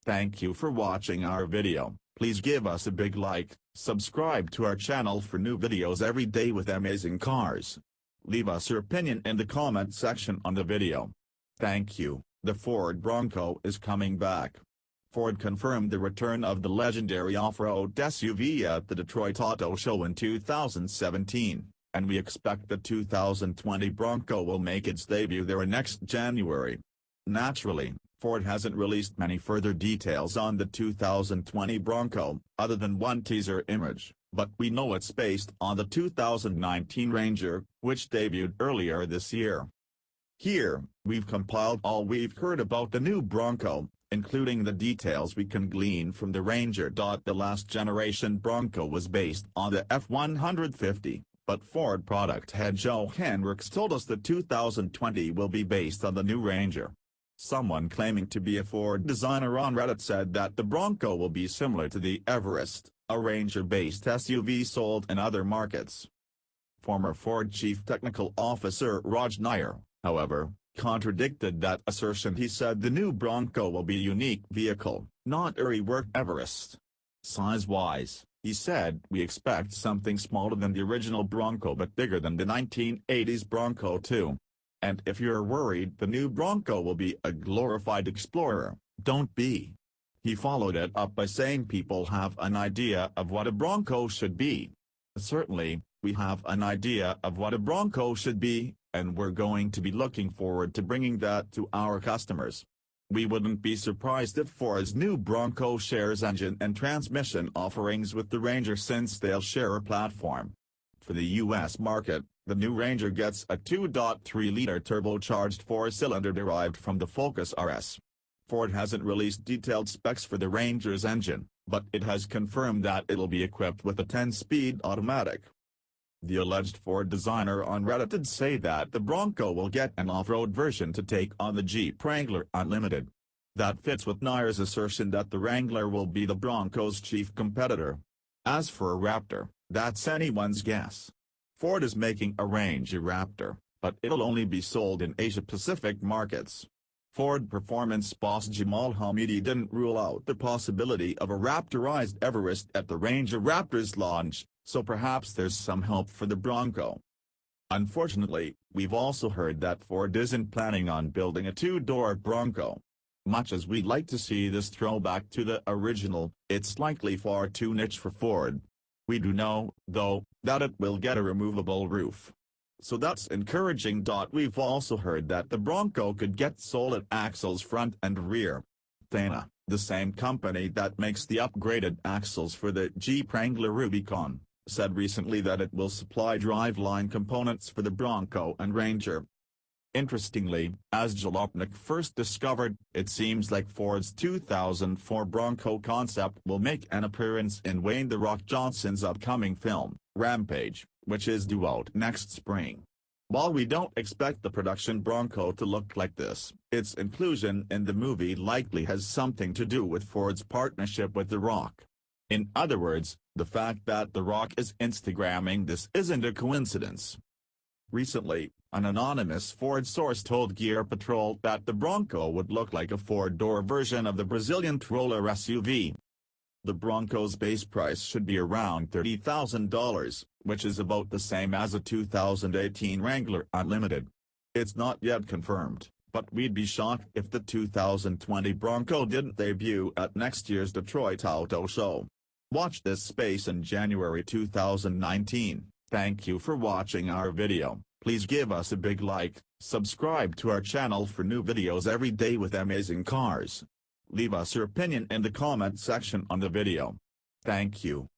Thank you for watching our video. Please give us a big like, subscribe to our channel for new videos every day with amazing cars. Leave us your opinion in the comment section on the video. Thank you. The Ford Bronco is coming back. Ford confirmed the return of the legendary off-road SUV at the Detroit Auto Show in 2017, and we expect the 2020 Bronco will make its debut there next January. Naturally, Ford hasn't released many further details on the 2020 Bronco, other than one teaser image, but we know it's based on the 2019 Ranger, which debuted earlier this year. Here, we've compiled all we've heard about the new Bronco, including the details we can glean from the Ranger. The last generation Bronco was based on the F-150, but Ford product head Joe Hinrichs told us the 2020 will be based on the new Ranger. Someone claiming to be a Ford designer on Reddit said that the Bronco will be similar to the Everest, a Ranger-based SUV sold in other markets. Former Ford Chief Technical Officer Joe Hinrichs, however, contradicted that assertion. He said the new Bronco will be a unique vehicle, not a reworked Everest. Size-wise, he said, we expect something smaller than the original Bronco but bigger than the 1980s Bronco too. And if you're worried the new Bronco will be a glorified Explorer, don't be. He followed it up by saying people have an idea of what a Bronco should be. Certainly, we have an idea of what a Bronco should be, and we're going to be looking forward to bringing that to our customers. We wouldn't be surprised if Ford's new Bronco shares engine and transmission offerings with the Ranger since they'll share a platform. For the U.S. market, the new Ranger gets a 2.3-liter turbocharged four-cylinder derived from the Focus RS. Ford hasn't released detailed specs for the Ranger's engine, but it has confirmed that it'll be equipped with a 10-speed automatic. The alleged Ford designer on Reddit did say that the Bronco will get an off-road version to take on the Jeep Wrangler Unlimited. That fits with Nair's assertion that the Wrangler will be the Bronco's chief competitor. As for a Raptor, that's anyone's guess. Ford is making a Ranger Raptor, but it'll only be sold in Asia-Pacific markets. Ford performance boss Jamal Hamidi didn't rule out the possibility of a Raptorized Everest at the Ranger Raptor's launch, so perhaps there's some hope for the Bronco. Unfortunately, we've also heard that Ford isn't planning on building a two-door Bronco. Much as we'd like to see this throwback to the original, it's likely far too niche for Ford. We do know, though, that it will get a removable roof. So that's encouraging. We've also heard that the Bronco could get solid axles front and rear. Dana, the same company that makes the upgraded axles for the Jeep Wrangler Rubicon, said recently that it will supply driveline components for the Bronco and Ranger. Interestingly, as Jalopnik first discovered, it seems like Ford's 2004 Bronco concept will make an appearance in Dwayne "The Rock" Johnson's upcoming film, Rampage, which is due out next spring. While we don't expect the production Bronco to look like this, its inclusion in the movie likely has something to do with Ford's partnership with The Rock. In other words, the fact that The Rock is Instagramming this isn't a coincidence. Recently, an anonymous Ford source told Gear Patrol that the Bronco would look like a four-door version of the Brazilian Troller SUV. The Bronco's base price should be around $30,000, which is about the same as a 2018 Wrangler Unlimited. It's not yet confirmed, but we'd be shocked if the 2020 Bronco didn't debut at next year's Detroit Auto Show. Watch this space in January 2019. Thank you for watching our video. Please give us a big like, subscribe to our channel for new videos every day with amazing cars. Leave us your opinion in the comment section on the video. Thank you.